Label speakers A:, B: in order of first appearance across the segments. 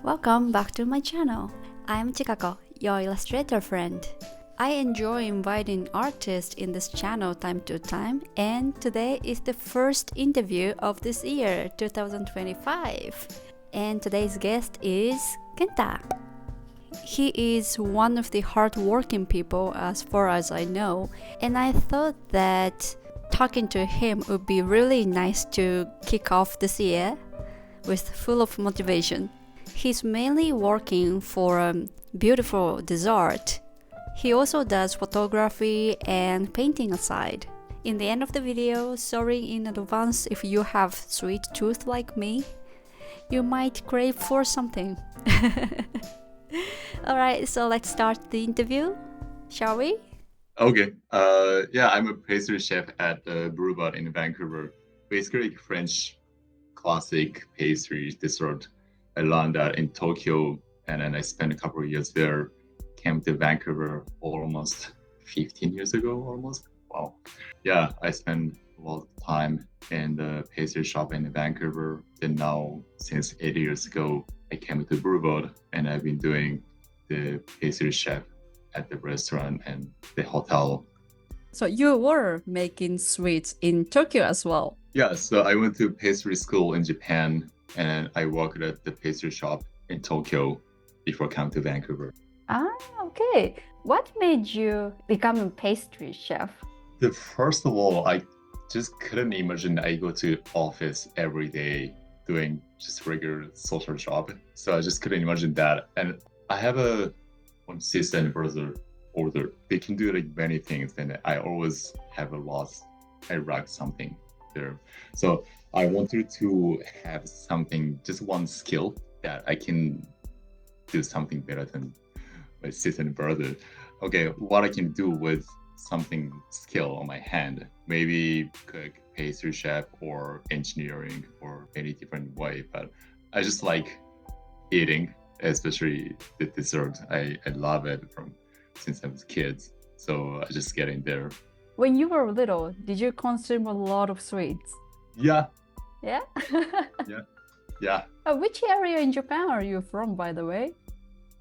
A: Welcome back to my channel. I'm Chikako, your illustrator friend. I enjoy inviting artists in this channel time to time, and today is the first interview of this year, 2025. And today's guest is Kenta. He is one of the hardworking people as far as I know, and I thought that talking to him would be really nice to kick off this year with full of motivation. He's mainly working for a beautiful dessert. He also does photography and painting aside. In the end of the video, sorry in advance if you have sweet tooth like me. You might crave for something. Alright, so let's start the interview, shall we?
B: Okay. I'm a pastry chef at Brewbot in Vancouver. Basically, French classic pastry dessert. I learned that in Tokyo, and then I spent a couple of years there. Came to Vancouver almost 15 years ago, almost. Wow. Yeah, I spent a lot of time in the pastry shop in Vancouver. Then now, since 8 years ago, I came to Brewbot, and I've been doing the pastry chef at the restaurant and the hotel.
A: So you were making sweets in Tokyo as well?
B: Yeah, so I went to pastry school in Japan, and I worked at the pastry shop in Tokyo before coming to Vancouver.
A: Okay. What made you become a pastry chef?
B: First of all, I just couldn't imagine I go to office every day doing just regular social job. So I just couldn't imagine that. And I have one sister and brother older. They can do like many things, and I always have a loss. I lack something there. So I wanted to have something, just one skill that I can do something better than my sister and brother. Okay, what I can do with something skill on my hand, maybe cook, pastry chef, or engineering, or any different way. But I just like eating, especially the dessert. I love it since I was kids. So I just get in there.
A: When you were little, did you consume a lot of sweets?
B: Yeah.
A: Yeah?
B: Yeah.
A: Which area in Japan are you from, by the way?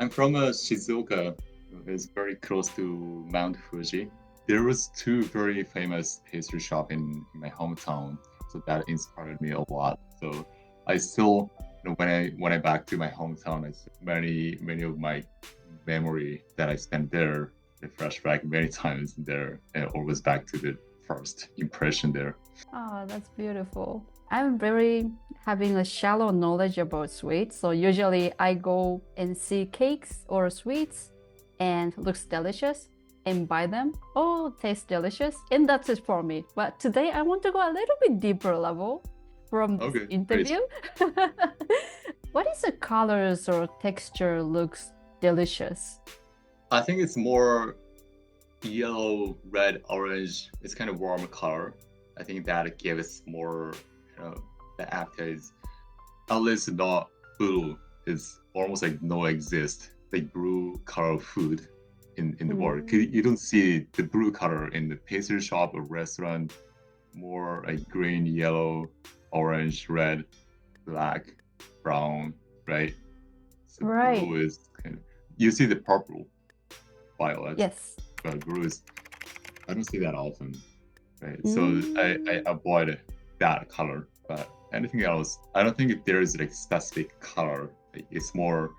B: I'm from Shizuoka. It's very close to Mount Fuji. There was two very famous pastry shop in my hometown, so that inspired me a lot. So I still, when I back to my hometown, many of my memory that I spent there, the flashback many times there, and always back to the first impression there.
A: Oh, that's beautiful. I'm very having a shallow knowledge about sweets. So usually I go and see cakes or sweets and looks delicious and buy them. Oh, tastes delicious. And that's it for me. But today I want to go a little bit deeper level from this interview. What is the colors or texture looks delicious?
B: I think it's more yellow, red, orange. It's kind of warm color. I think that gives more, the after is at least not blue. It's almost like no exist, like blue color food in the world. You don't see the blue color in the pastry shop or restaurant, more like green, yellow, orange, red, black, brown, right? So
A: right.
B: Blue is you see the purple, violet.
A: Yes.
B: But blue is, I don't see that often, right? So I avoid that color. But anything else, I don't think there is like specific color. It's more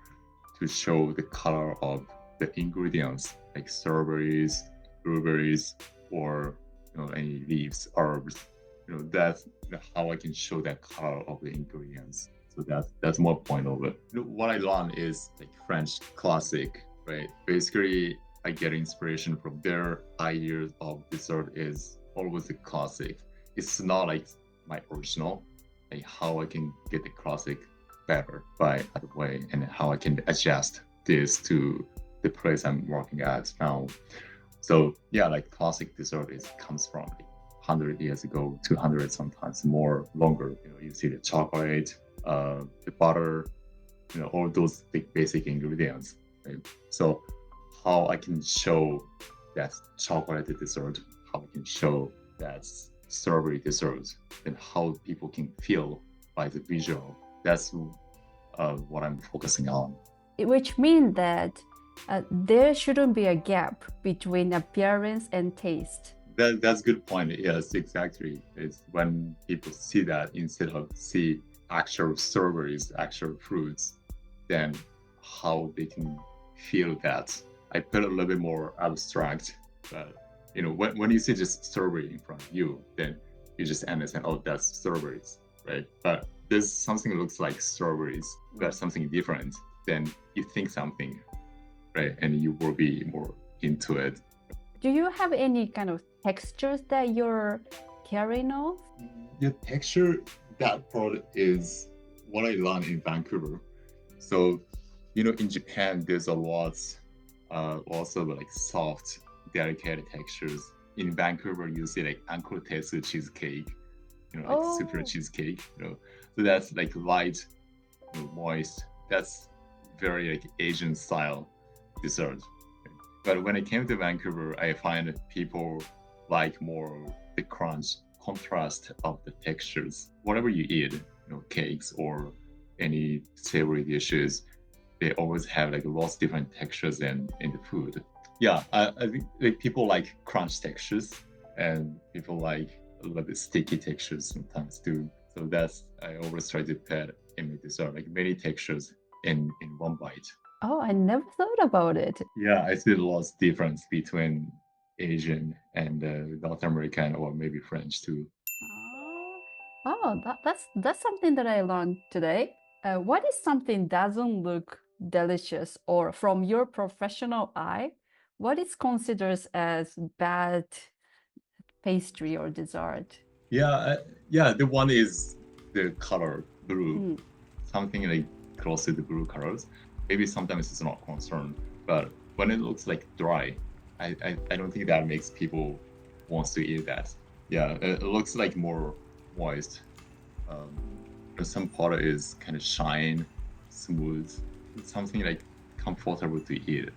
B: to show the color of the ingredients, like strawberries, blueberries, or any leaves, or that's how I can show that color of the ingredients. So that's more point of it. What I learned is like French classic, right? Basically, I get inspiration from their ideas of dessert is always a classic. It's not like my original, like how I can get the classic better by other way, and how I can adjust this to the place I'm working at now. So yeah, like classic dessert comes from like 100 years ago, 200 sometimes more longer. You see the chocolate, the butter, all those basic ingredients. Right? So how I can show that chocolate dessert, how I can show that strawberry dessert, and how people can feel by the visual. That's what I'm focusing on.
A: Which means that there shouldn't be a gap between appearance and taste.
B: That's a good point. Yes, exactly. It's when people see that instead of see actual strawberries, actual fruits, then how they can feel that. I put a little bit more abstract, but when you see just strawberry in front of you, then you just understand, oh, that's strawberries, right? But there's something that looks like strawberries, but something different, then you think something, right? And you will be more into it.
A: Do you have any kind of textures that you're carrying off?
B: The texture, that part is what I learned in Vancouver. So, in Japan, there's a lot also like soft, delicate textures. In Vancouver, you see like uncle tetsu cheesecake, like super cheesecake, So that's like light, moist. That's very like Asian style dessert. But when I came to Vancouver, I find people like more the crunch, contrast of the textures. Whatever you eat, cakes or any savory dishes, they always have like lots of different textures in the food. Yeah, I think like people like crunch textures, and people like a little bit sticky textures sometimes too. So I always try to put in my dessert like many textures in one bite.
A: Oh, I never thought about it.
B: Yeah, I see a lot of difference between Asian and North American or maybe French too.
A: That's something that I learned today. What is something doesn't look delicious, or from your professional eye, what is considered as bad pastry or dessert?
B: Yeah, the one is the color blue, something like close to the blue colors. Maybe sometimes it's not concerned, but when it looks like dry, I don't think that makes people wants to eat that. Yeah, it looks like more moist. Some part is kind of shine, smooth, something like comfortable to eat.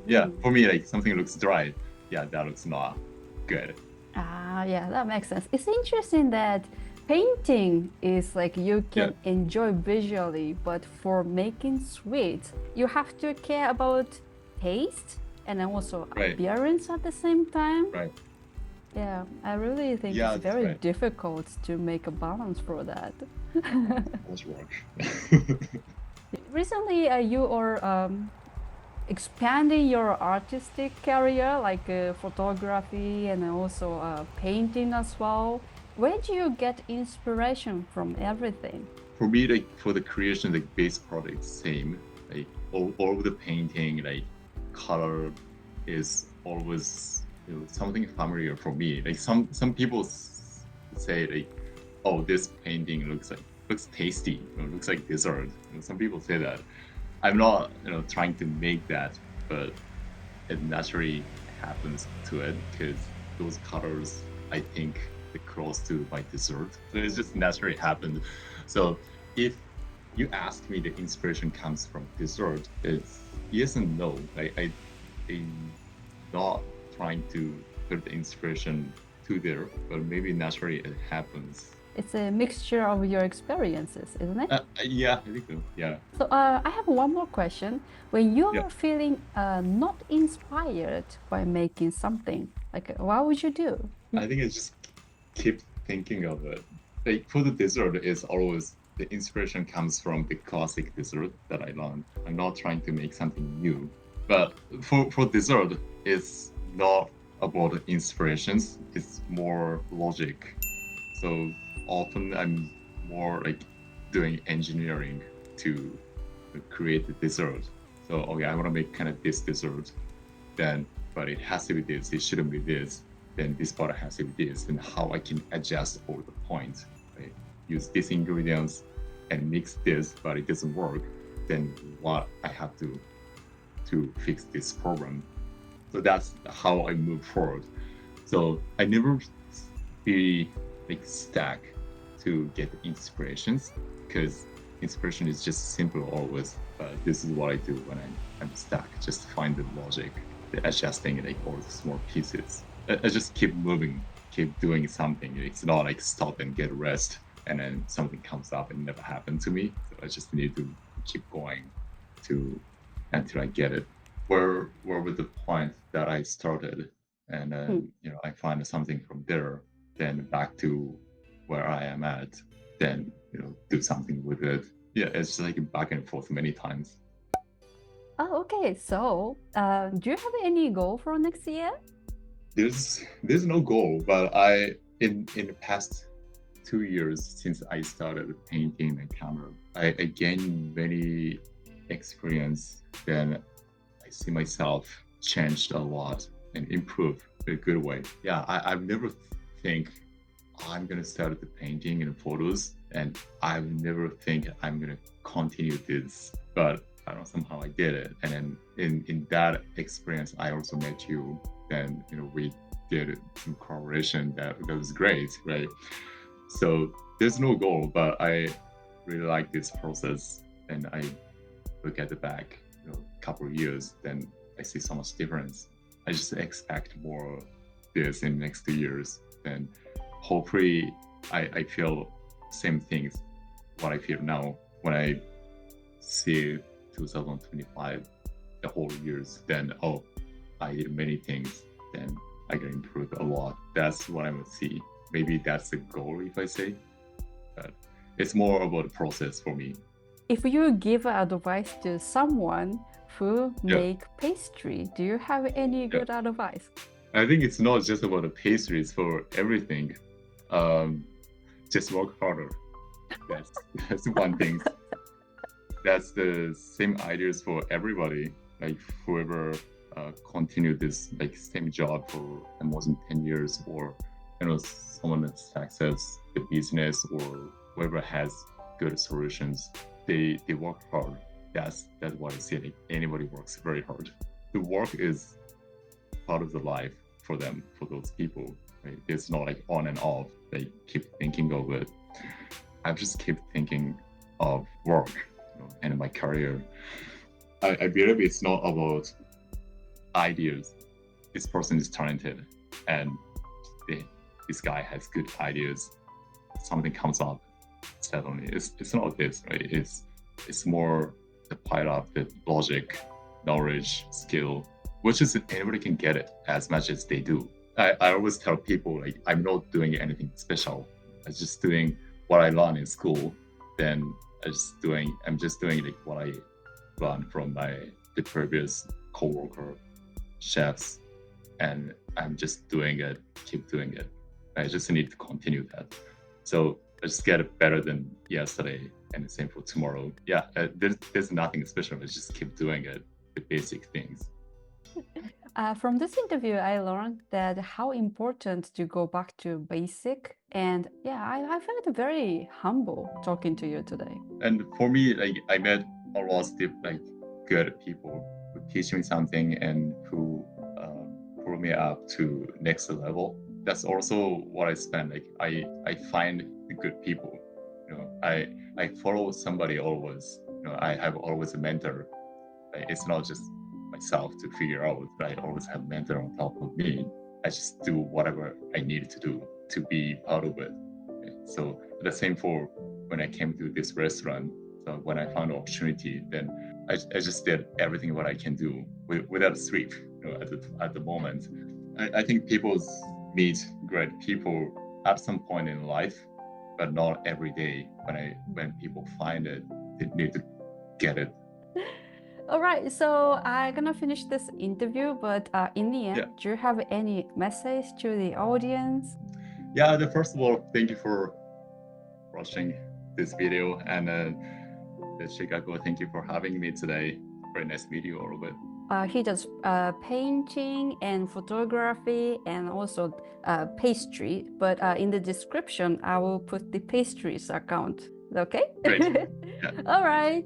B: Yeah, for me, like something looks dry. Yeah, that looks not good.
A: Yeah, that makes sense. It's interesting that painting is like you can enjoy visually, but for making sweets, you have to care about taste and then also appearance at the same time.
B: Right.
A: Yeah, I really think it's very difficult to make a balance for that.
B: That's work.
A: Recently, you are expanding your artistic career, like photography and also painting as well. Where do you get inspiration from everything?
B: For me, like for the creation, the base product same. Like all of the painting, like color is always something familiar for me. Like some people say like, oh, this painting looks tasty, looks like dessert. Some people say that. I'm not trying to make that, but it naturally happens to it because those colors I think are close to my dessert. So it's just naturally happened. So if you ask me the inspiration comes from dessert, it's yes and no. I'm not trying to put the inspiration to there, but maybe naturally it happens.
A: It's a mixture of your experiences, isn't it?
B: Yeah, I think so. Yeah.
A: So I have one more question. When you are feeling not inspired by making something, like what would you do?
B: I think I just keep thinking of it. Like for the dessert, it's always the inspiration comes from the classic dessert that I learned. I'm not trying to make something new. But for dessert, it's not about inspirations. It's more logic. So often I'm more like doing engineering to create the dessert. So okay, I want to make kind of this dessert, but it has to be this. It shouldn't be this. Then this part has to be this. And how I can adjust all the points. Right? Use these ingredients and mix this, but it doesn't work. Then what I have to fix this problem. So that's how I move forward. So I never be like stuck to get inspirations because inspiration is just simple always. But this is what I do when I'm stuck. Just find the logic, the adjusting like all the small pieces. I just keep moving, keep doing something. It's not like stop and get rest and then something comes up and never happened to me. So I just need to keep going to until I get it. Where was the point that I started, and I find something from there, then back to where I am at, then do something with it. Yeah, it's like back and forth many times.
A: Oh, okay. So, do you have any goal for next year?
B: There's no goal, but in the past 2 years since I started painting and camera, I gained many experience. Then I see myself changed a lot and improve in a good way. Yeah, I've never think I'm gonna start the painting and photos, and I never think I'm gonna continue this. But I don't know, somehow I did it, and then in that experience, I also met you. Then we did some collaboration that was great, right? So there's no goal, but I really like this process, and I look at the back, couple of years, then I see so much difference. I just expect more this in the next 2 years. Then hopefully I feel same things what I feel now when I see 2025 the whole years. Then I did many things. Then I can improve a lot. That's what I would see. Maybe that's the goal if I say, but it's more about the process for me.
A: If you give advice to someone who make pastry, do you have any good advice?
B: I think it's not just about the pastries, for everything. Just work harder. That's one thing. That's the same ideas for everybody. Like whoever continue this like same job for more than 10 years, or someone that success the business, or whoever has good solutions, they work hard. That's what I see. Like, anybody works very hard. The work is part of the life for them, for those people. Right? It's not like on and off. They keep thinking of it. I just keep thinking of work, and my career. I believe it's not about ideas. This person is talented, and this guy has good ideas. Something comes up suddenly. It's not this, right? It's more the pile up the logic, knowledge, skill, which is anybody can get it as much as they do. I always tell people, like, I'm not doing anything special. I'm just doing what I learned in school. Then I'm just doing like what I learned from the previous coworker, chefs, and I'm just doing it, keep doing it. I just need to continue that. So I just get it better than yesterday, and the same for tomorrow. Yeah, there's nothing special. I just keep doing it, the basic things.
A: From this interview, I learned that how important to go back to basic. And yeah, I felt very humble talking to you today.
B: And for me, like, I met a lot of like good people who teach me something and who pull me up to next level. That's also what I spend. Like, I find the good people. I follow somebody always. I have always a mentor. It's not just myself to figure out, but I always have a mentor on top of me. I just do whatever I need to do to be part of it. So the same for when I came to this restaurant. So when I found an opportunity, then I just did everything what I can do without sleep. At the moment, I think people meet great people at some point in life, but not every day. When people find it, they need to get it.
A: All right, so I'm gonna finish this interview, but in the end, do you have any message to the audience?
B: Yeah, first of all, thank you for watching this video, and Chicago, thank you for having me today. Very nice video, all of it.
A: He does painting and photography and also pastry, but in the description, I will put the pastries account. Okay?
B: Great. Yeah.
A: All right.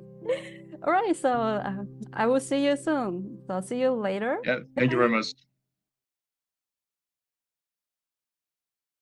A: All right, so I will see you soon. So I'll see you later.
B: Yeah, thank you very much.